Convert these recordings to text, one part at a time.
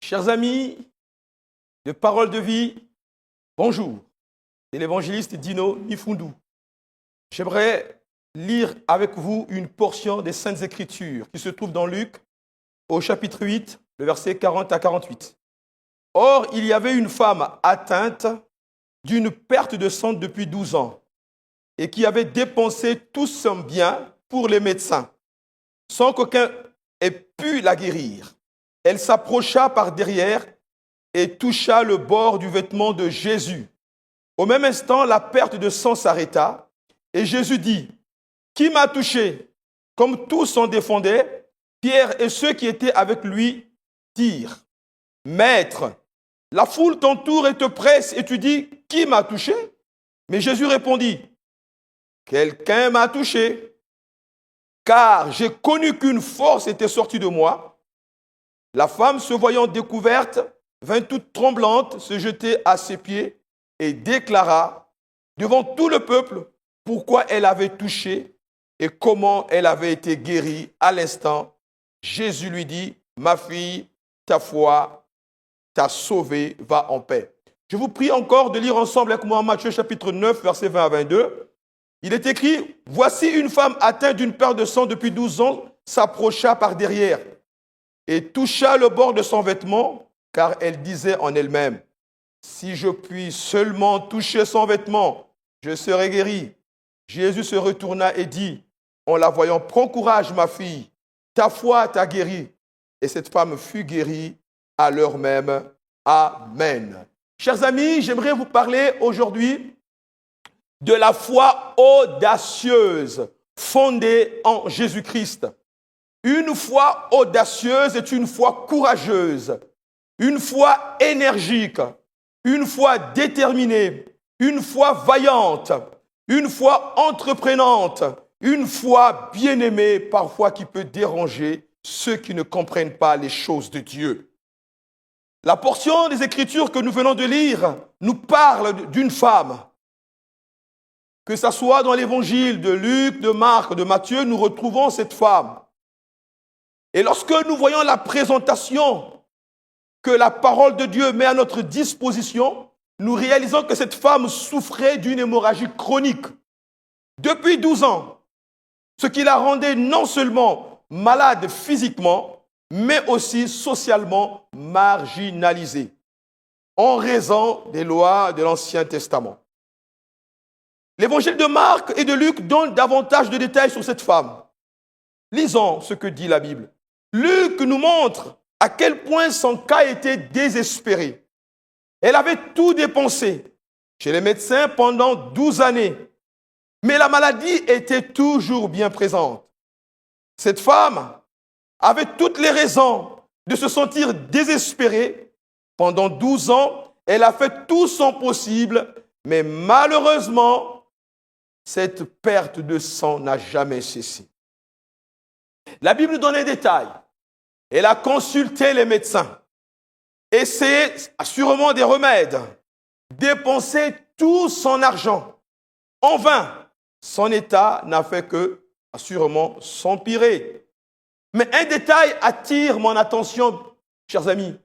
Chers amis de Parole de Vie, bonjour. C'est l'évangéliste Dino Nifundu. J'aimerais lire avec vous une portion des Saintes Écritures qui se trouve dans Luc, au chapitre 8, le verset 40 à 48. Or, il y avait une femme atteinte d'une perte de sang depuis 12 ans et qui avait dépensé tout son bien pour les médecins, sans qu'aucun ait pu la guérir. Elle s'approcha par derrière et toucha le bord du vêtement de Jésus. Au même instant, la perte de sang s'arrêta et Jésus dit, « Qui m'a touché ?» Comme tous s'en défendaient, Pierre et ceux qui étaient avec lui dirent, « Maître, la foule t'entoure et te presse et tu dis, « Qui m'a touché ?» Mais Jésus répondit, « Quelqu'un m'a touché, car j'ai connu qu'une force était sortie de moi. » La femme, se voyant découverte, vint toute tremblante se jeter à ses pieds et déclara devant tout le peuple pourquoi elle avait touché et comment elle avait été guérie à l'instant. Jésus lui dit, « Ma fille, ta foi t'a sauvée, va en paix. » Je vous prie encore de lire ensemble avec moi Matthieu chapitre 9, versets 20 à 22. Il est écrit, « Voici une femme atteinte d'une perte de sang depuis 12 ans s'approcha par derrière et toucha le bord de son vêtement, car elle disait en elle-même, « Si je puis seulement toucher son vêtement, je serai guérie. » Jésus se retourna et dit, en la voyant, « Prends courage, ma fille, ta foi t'a guérie. » Et cette femme fut guérie à l'heure même. Amen. Chers amis, j'aimerais vous parler aujourd'hui de la foi audacieuse fondée en Jésus-Christ. Une foi audacieuse est une foi courageuse, une foi énergique, une foi déterminée, une foi vaillante, une foi entreprenante, une foi bien-aimée, parfois qui peut déranger ceux qui ne comprennent pas les choses de Dieu. La portion des Écritures que nous venons de lire nous parle d'une femme. Que ce soit dans l'évangile de Luc, de Marc, de Matthieu, nous retrouvons cette femme. Et lorsque nous voyons la présentation que la parole de Dieu met à notre disposition, nous réalisons que cette femme souffrait d'une hémorragie chronique depuis 12 ans, ce qui la rendait non seulement malade physiquement, mais aussi socialement marginalisée, en raison des lois de l'Ancien Testament. L'évangile de Marc et de Luc donne davantage de détails sur cette femme. Lisons ce que dit la Bible. Luc nous montre à quel point son cas était désespéré. Elle avait tout dépensé chez les médecins pendant 12 années, mais la maladie était toujours bien présente. Cette femme avait toutes les raisons de se sentir désespérée. Pendant 12 ans, elle a fait tout son possible, mais malheureusement, cette perte de sang n'a jamais cessé. La Bible nous donne les détails. Elle a consulté les médecins, essayé sûrement des remèdes, dépensé tout son argent. En vain, son état n'a fait que assurément s'empirer. Mais un détail attire mon attention, chers amis.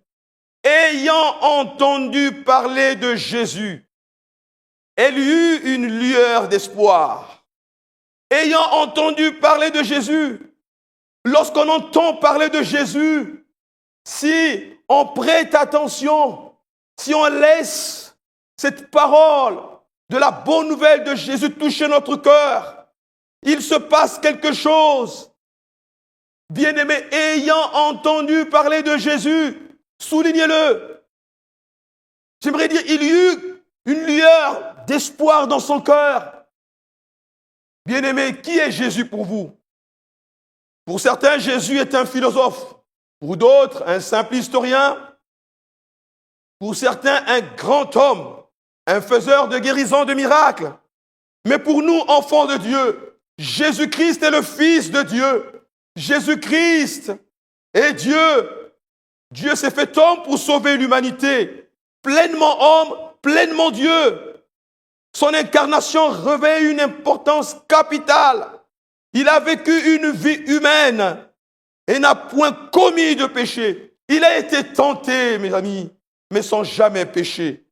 Ayant entendu parler de Jésus, elle eut une lueur d'espoir. Ayant entendu parler de Jésus, lorsqu'on entend parler de Jésus, si on prête attention, si on laisse cette parole de la bonne nouvelle de Jésus toucher notre cœur, il se passe quelque chose. Bien-aimés, ayant entendu parler de Jésus, soulignez-le. J'aimerais dire, il y eut une lueur d'espoir dans son cœur. Bien-aimés, qui est Jésus pour vous? Pour certains, Jésus est un philosophe. Pour d'autres, un simple historien. Pour certains, un grand homme, un faiseur de guérison, de miracles. Mais pour nous, enfants de Dieu, Jésus-Christ est le Fils de Dieu. Jésus-Christ est Dieu. Dieu s'est fait homme pour sauver l'humanité. Pleinement homme, pleinement Dieu. Son incarnation revêt une importance capitale. Il a vécu une vie humaine et n'a point commis de péché. Il a été tenté, mes amis, mais sans jamais pécher.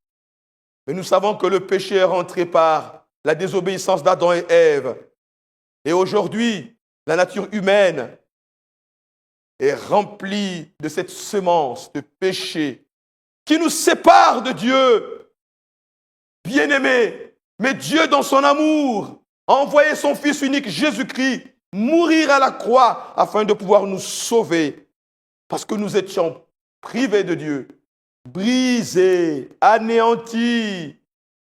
Mais nous savons que le péché est rentré par la désobéissance d'Adam et Ève. Et aujourd'hui, la nature humaine est remplie de cette semence de péché qui nous sépare de Dieu. Bien-aimé, mais Dieu, dans son amour, a envoyé son Fils unique, Jésus-Christ, mourir à la croix afin de pouvoir nous sauver. Parce que nous étions privés de Dieu, brisés, anéantis,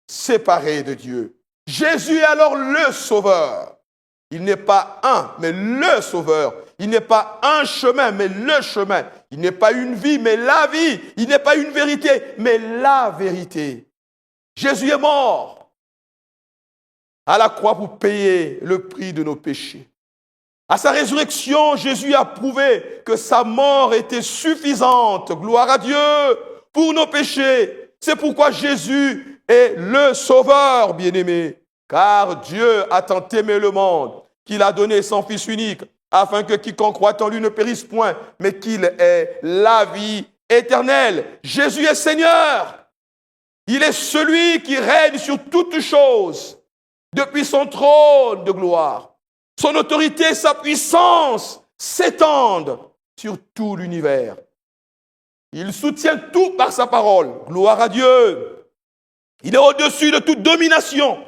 séparés de Dieu. Jésus est alors le Sauveur. Il n'est pas un, mais le Sauveur. Il n'est pas un chemin, mais le chemin. Il n'est pas une vie, mais la vie. Il n'est pas une vérité, mais la vérité. Jésus est mort à la croix pour payer le prix de nos péchés. À sa résurrection, Jésus a prouvé que sa mort était suffisante. Gloire à Dieu pour nos péchés. C'est pourquoi Jésus est le Sauveur, bien-aimé. Car Dieu a tant aimé le monde qu'il a donné son Fils unique, afin que quiconque croit en lui ne périsse point, mais qu'il ait la vie éternelle. Jésus est Seigneur. Il est celui qui règne sur toutes choses, depuis son trône de gloire. Son autorité et sa puissance s'étendent sur tout l'univers. Il soutient tout par sa parole. Gloire à Dieu. Il est au-dessus de toute domination,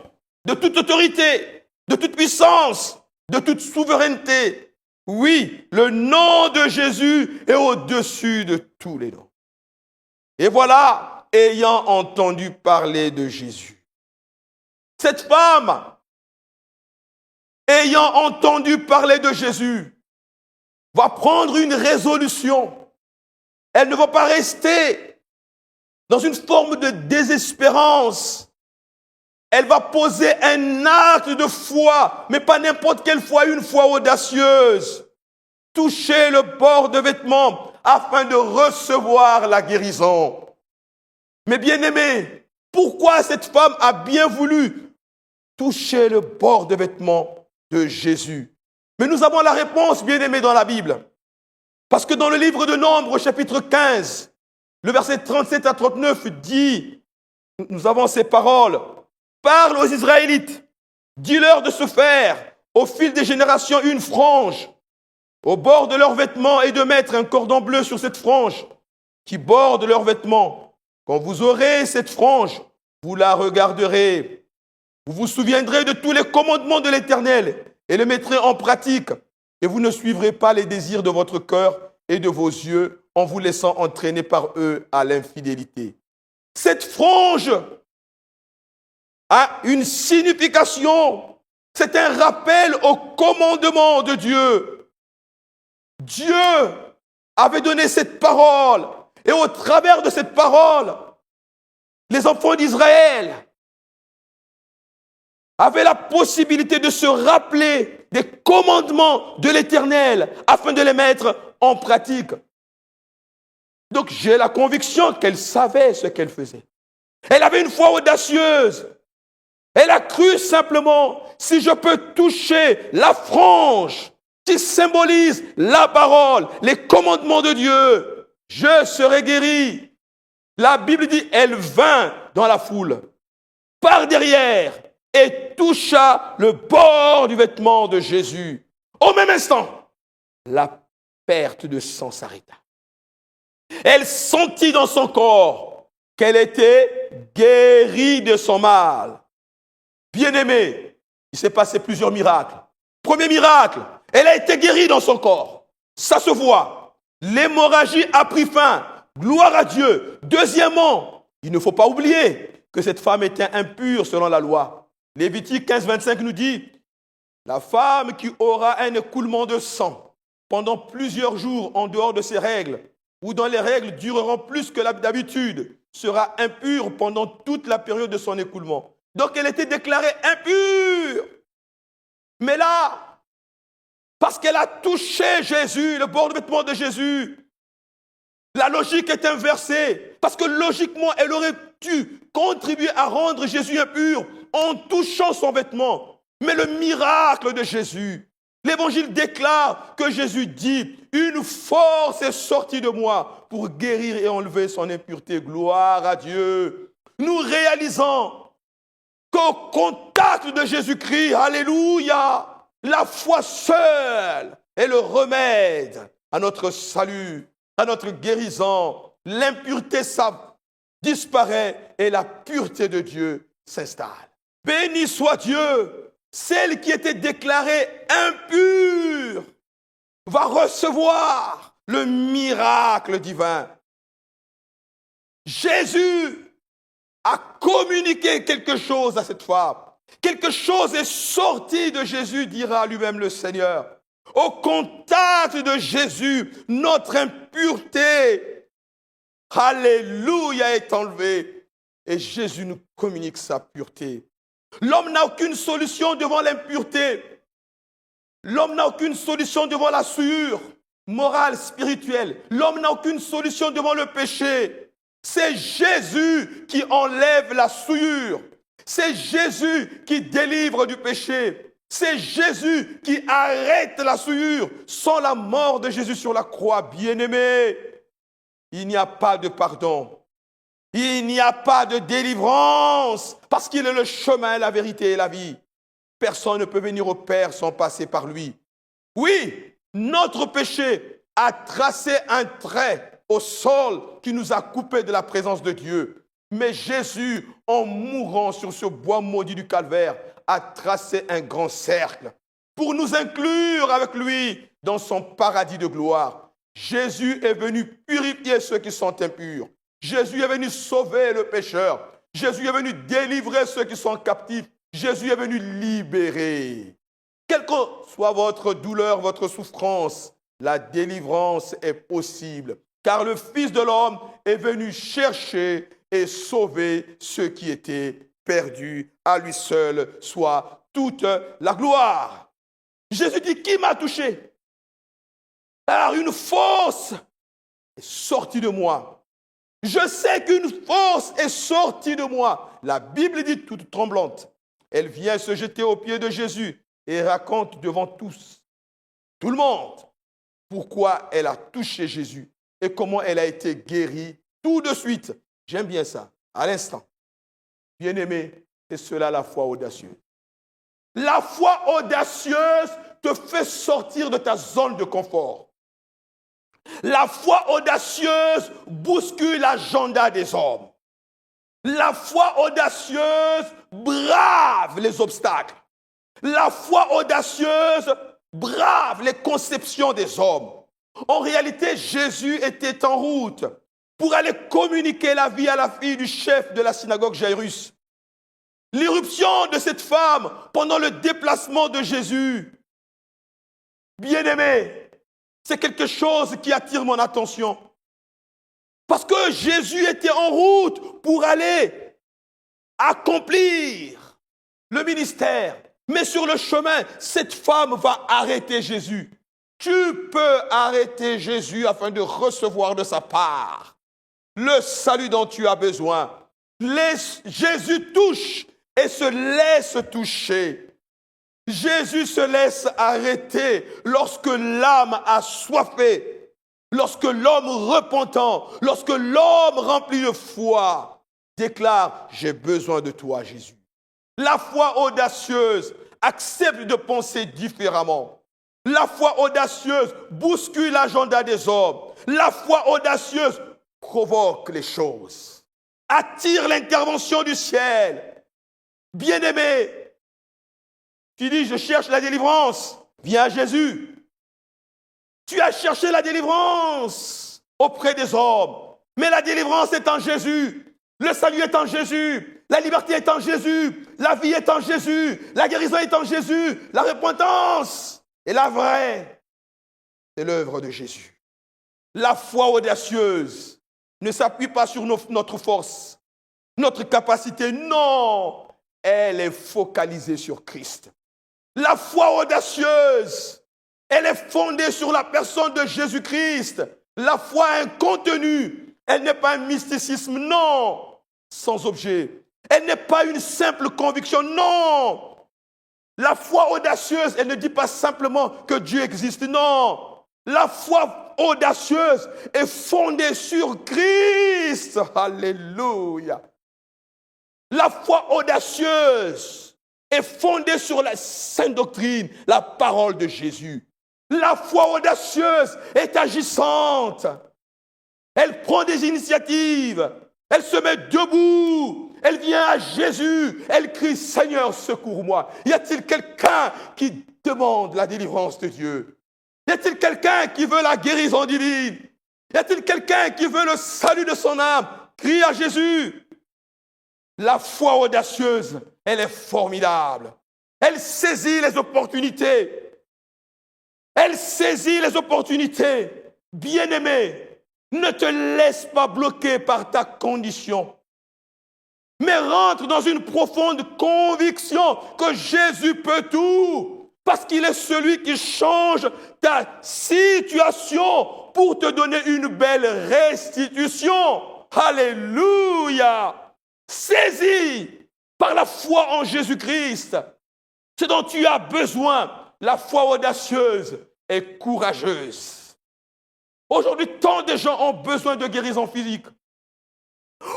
de toute autorité, de toute puissance, de toute souveraineté. Oui, le nom de Jésus est au-dessus de tous les noms. Et voilà, ayant entendu parler de Jésus, cette femme, ayant entendu parler de Jésus, va prendre une résolution. Elle ne va pas rester dans une forme de désespérance. Elle va poser un acte de foi, mais pas n'importe quelle foi, une foi audacieuse. Toucher le bord de vêtements afin de recevoir la guérison. Mais bien-aimé, pourquoi cette femme a bien voulu toucher le bord de vêtements de Jésus? Mais nous avons la réponse, bien-aimé, dans la Bible. Parce que dans le livre de Nombres, chapitre 15, le verset 37 à 39 dit, nous avons ces paroles: parle aux Israélites, dis-leur de se faire, au fil des générations, une frange au bord de leurs vêtements et de mettre un cordon bleu sur cette frange qui borde leurs vêtements. Quand vous aurez cette frange, vous la regarderez. Vous vous souviendrez de tous les commandements de l'Éternel et les mettrez en pratique. Et vous ne suivrez pas les désirs de votre cœur et de vos yeux en vous laissant entraîner par eux à l'infidélité. Cette frange a une signification. C'est un rappel au commandement de Dieu. Dieu avait donné cette parole. Et au travers de cette parole, les enfants d'Israël avaient la possibilité de se rappeler des commandements de l'Éternel afin de les mettre en pratique. Donc j'ai la conviction qu'elle savait ce qu'elle faisait. Elle avait une foi audacieuse. Elle a cru simplement, si je peux toucher la frange qui symbolise la parole, les commandements de Dieu, je serai guéri. La Bible dit, elle vint dans la foule, par derrière, et toucha le bord du vêtement de Jésus. Au même instant, la perte de sang s'arrêta. Elle sentit dans son corps qu'elle était guérie de son mal. Bien-aimée, il s'est passé plusieurs miracles. Premier miracle, elle a été guérie dans son corps. Ça se voit. L'hémorragie a pris fin. Gloire à Dieu. Deuxièmement, il ne faut pas oublier que cette femme était impure selon la loi. Lévitique 15, 25 nous dit, la femme qui aura un écoulement de sang pendant plusieurs jours en dehors de ses règles, ou dont les règles dureront plus que d'habitude, sera impure pendant toute la période de son écoulement. Donc elle était déclarée impure. Mais là, parce qu'elle a touché Jésus, le bord de vêtement de Jésus, la logique est inversée. Parce que logiquement, elle aurait dû contribuer à rendre Jésus impur en touchant son vêtement. Mais le miracle de Jésus L'évangile déclare que Jésus dit, une force est sortie de moi pour guérir et enlever son impureté. Gloire à Dieu. Nous réalisons qu'au contact de Jésus-Christ, alléluia, la foi seule est le remède à notre salut, à notre guérison. L'impureté disparaît et la pureté de Dieu s'installe. Béni soit Dieu, celle qui était déclarée impure va recevoir le miracle divin. Jésus a communiqué quelque chose à cette femme. Quelque chose est sorti de Jésus, dira lui-même le Seigneur. Au contact de Jésus, notre impureté, alléluia, est enlevée. Et Jésus nous communique sa pureté. L'homme n'a aucune solution devant l'impureté. L'homme n'a aucune solution devant la souillure morale, spirituelle. L'homme n'a aucune solution devant le péché. C'est Jésus qui enlève la souillure. C'est Jésus qui délivre du péché. C'est Jésus qui arrête la souillure. Sans la mort de Jésus sur la croix, bien-aimé, il n'y a pas de pardon. Il n'y a pas de délivrance parce qu'il est le chemin, la vérité et la vie. Personne ne peut venir au Père sans passer par lui. Oui, notre péché a tracé un trait au sol qui nous a coupés de la présence de Dieu. Mais Jésus, en mourant sur ce bois maudit du calvaire, a tracé un grand cercle pour nous inclure avec lui dans son paradis de gloire. Jésus est venu purifier ceux qui sont impurs. Jésus est venu sauver le pécheur. Jésus est venu délivrer ceux qui sont captifs. Jésus est venu libérer. Quelle que soit votre douleur, votre souffrance, la délivrance est possible. Car le Fils de l'homme est venu chercher et sauver ceux qui étaient perdus. À lui seul soit toute la gloire. Jésus dit, qui m'a touché? Alors une force est sortie de moi. Je sais qu'une force est sortie de moi. La Bible dit toute tremblante. Elle vient se jeter aux pieds de Jésus et raconte devant tous, tout le monde, pourquoi elle a touché Jésus et comment elle a été guérie tout de suite. J'aime bien ça, à l'instant. Bien-aimé, c'est cela la foi audacieuse. La foi audacieuse te fait sortir de ta zone de confort. La foi audacieuse bouscule l'agenda des hommes. La foi audacieuse brave les obstacles. La foi audacieuse brave les conceptions des hommes. En réalité, Jésus était en route pour aller communiquer la vie à la fille du chef de la synagogue Jairus. L'irruption de cette femme pendant le déplacement de Jésus, bien-aimé, c'est quelque chose qui attire mon attention. Parce que Jésus était en route pour aller accomplir le ministère. Mais sur le chemin, cette femme va arrêter Jésus. Tu peux arrêter Jésus afin de recevoir de sa part le salut dont tu as besoin. Jésus touche et se laisse toucher. Jésus se laisse arrêter lorsque l'âme a soifé, lorsque l'homme repentant, lorsque l'homme rempli de foi déclare « J'ai besoin de toi, Jésus ». La foi audacieuse accepte de penser différemment. La foi audacieuse bouscule l'agenda des hommes. La foi audacieuse provoque les choses, attire l'intervention du ciel. Bien-aimé, tu dis, je cherche la délivrance. Viens à Jésus. Tu as cherché la délivrance auprès des hommes. Mais la délivrance est en Jésus. Le salut est en Jésus. La liberté est en Jésus. La vie est en Jésus. La guérison est en Jésus. La repentance est la vraie. C'est l'œuvre de Jésus. La foi audacieuse ne s'appuie pas sur notre force, notre capacité. Non, elle est focalisée sur Christ. La foi audacieuse, elle est fondée sur la personne de Jésus-Christ. La foi a un contenu. Elle n'est pas un mysticisme, non, sans objet. Elle n'est pas une simple conviction, non. La foi audacieuse, elle ne dit pas simplement que Dieu existe. Non, la foi audacieuse est fondée sur Christ. Alléluia. La foi audacieuse est fondée sur la sainte doctrine, la parole de Jésus. La foi audacieuse est agissante. Elle prend des initiatives. Elle se met debout. Elle vient à Jésus. Elle crie, Seigneur, secours-moi. Y a-t-il quelqu'un qui demande la délivrance de Dieu? Y a-t-il quelqu'un qui veut la guérison divine? Y a-t-il quelqu'un qui veut le salut de son âme? Crie à Jésus. La foi audacieuse, elle est formidable. Elle saisit les opportunités. Elle saisit les opportunités. Bien-aimé, ne te laisse pas bloquer par ta condition, mais rentre dans une profonde conviction que Jésus peut tout, parce qu'il est celui qui change ta situation pour te donner une belle restitution. Alléluia! Saisis par la foi en Jésus-Christ ce dont tu as besoin. La foi audacieuse et courageuse. Aujourd'hui, tant de gens ont besoin de guérison physique.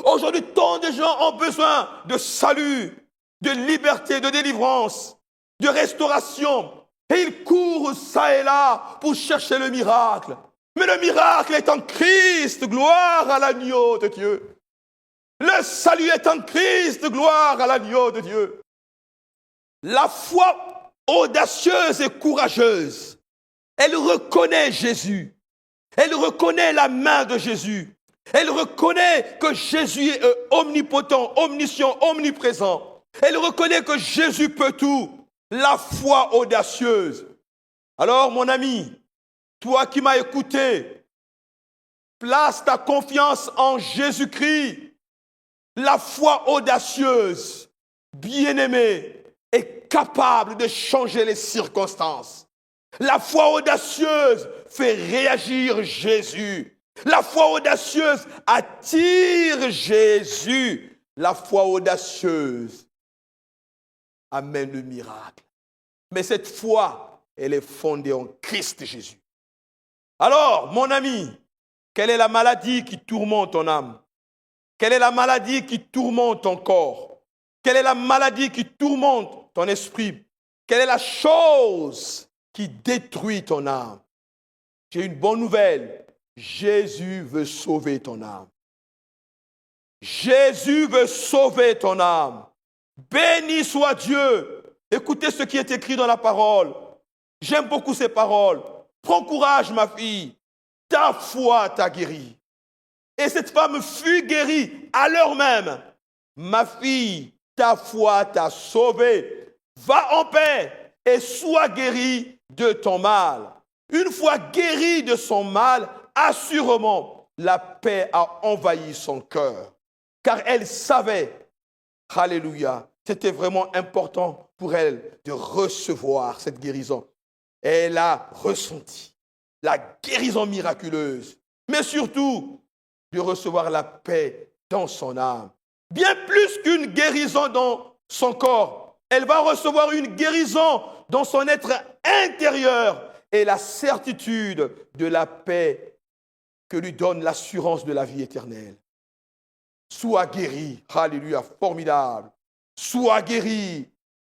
Aujourd'hui, tant de gens ont besoin de salut, de liberté, de délivrance, de restauration. Et ils courent ça et là pour chercher le miracle. Mais le miracle est en Christ, gloire à l'agneau de Dieu. Le salut est en Christ, gloire à l'agneau de Dieu. La foi audacieuse et courageuse, elle reconnaît Jésus. Elle reconnaît la main de Jésus. Elle reconnaît que Jésus est omnipotent, omniscient, omniprésent. Elle reconnaît que Jésus peut tout. La foi audacieuse. Alors, mon ami, toi qui m'as écouté, place ta confiance en Jésus-Christ. La foi audacieuse, bien-aimée, est capable de changer les circonstances. La foi audacieuse fait réagir Jésus. La foi audacieuse attire Jésus. La foi audacieuse amène le miracle. Mais cette foi, elle est fondée en Christ Jésus. Alors, mon ami, quelle est la maladie qui tourmente ton âme? Quelle est la maladie qui tourmente ton corps? Quelle est la maladie qui tourmente ton esprit? Quelle est la chose qui détruit ton âme? J'ai une bonne nouvelle. Jésus veut sauver ton âme. Jésus veut sauver ton âme. Béni soit Dieu. Écoutez ce qui est écrit dans la parole. J'aime beaucoup ces paroles. Prends courage, ma fille. Ta foi t'a guéri. Et cette femme fut guérie à l'heure même. Ma fille, ta foi t'a sauvée. Va en paix et sois guérie de ton mal. Une fois guérie de son mal, assurément, la paix a envahi son cœur. Car elle savait, alléluia, c'était vraiment important pour elle de recevoir cette guérison. Elle a ressenti la guérison miraculeuse, mais surtout de recevoir la paix dans son âme. Bien plus qu'une guérison dans son corps, elle va recevoir une guérison dans son être intérieur et la certitude de la paix que lui donne l'assurance de la vie éternelle. Sois guéri, alléluia, formidable. Sois guéri.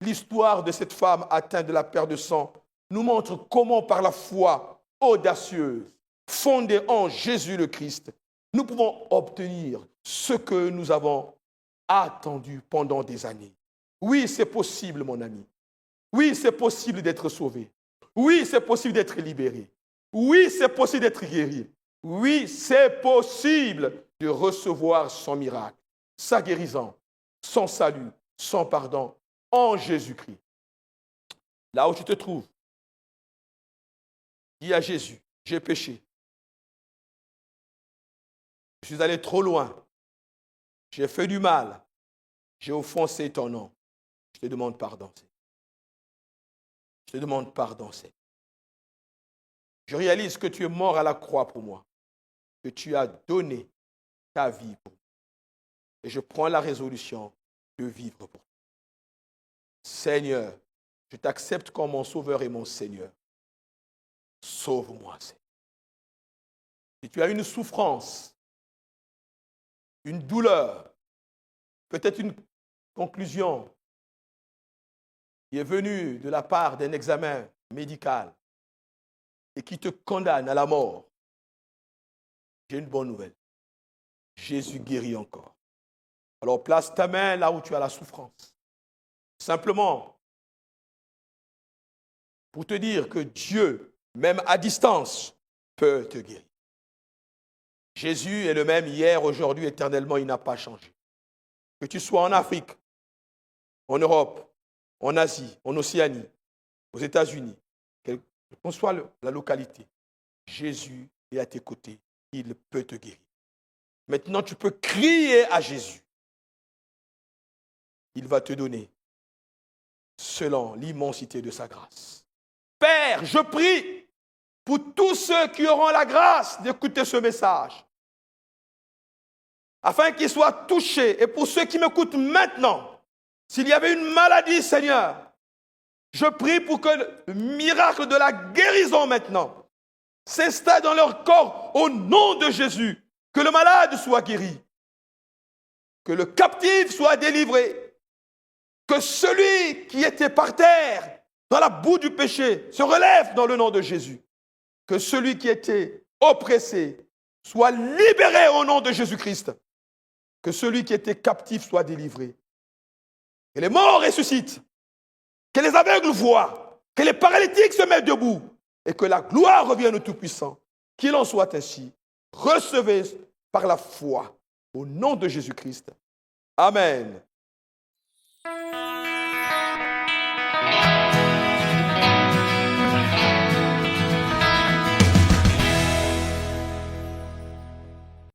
L'histoire de cette femme atteinte de la perte de sang nous montre comment par la foi audacieuse, fondée en Jésus le Christ, nous pouvons obtenir ce que nous avons attendu pendant des années. Oui, c'est possible, mon ami. Oui, c'est possible d'être sauvé. Oui, c'est possible d'être libéré. Oui, c'est possible d'être guéri. Oui, c'est possible de recevoir son miracle, sa guérison, son salut, son pardon en Jésus-Christ. Là où tu te trouves, dis à Jésus, j'ai péché. Je suis allé trop loin. J'ai fait du mal. J'ai offensé ton nom. Je te demande pardon. Je te demande pardon, Seigneur. Je réalise que tu es mort à la croix pour moi, que tu as donné ta vie pour moi. Et je prends la résolution de vivre pour toi. Seigneur, Je t'accepte comme mon sauveur et mon Seigneur. Sauve-moi, Seigneur. Si tu as une souffrance, une douleur, peut-être une conclusion qui est venue de la part d'un examen médical et qui te condamne à la mort, j'ai une bonne nouvelle. Jésus guérit encore. Alors place ta main là où tu as la souffrance. Simplement pour te dire que Dieu, même à distance, peut te guérir. Jésus est le même hier, aujourd'hui, éternellement, il n'a pas changé. Que tu sois en Afrique, en Europe, en Asie, en Océanie, aux États-Unis, quelle que soit la localité, Jésus est à tes côtés, il peut te guérir. Maintenant, tu peux crier à Jésus. Il va te donner selon l'immensité de sa grâce. Père, je prie pour tous ceux qui auront la grâce d'écouter ce message, afin qu'ils soient touchés. Et pour ceux qui m'écoutent maintenant, s'il y avait une maladie, Seigneur, je prie pour que le miracle de la guérison maintenant s'installe dans leur corps au nom de Jésus. Que le malade soit guéri, que le captif soit délivré, que celui qui était par terre, dans la boue du péché, se relève dans le nom de Jésus. Que celui qui était oppressé soit libéré au nom de Jésus-Christ. Que celui qui était captif soit délivré. Que les morts ressuscitent. Que les aveugles voient. Que les paralytiques se mettent debout. Et que la gloire revienne au Tout-Puissant. Qu'il en soit ainsi. Recevez par la foi au nom de Jésus-Christ. Amen.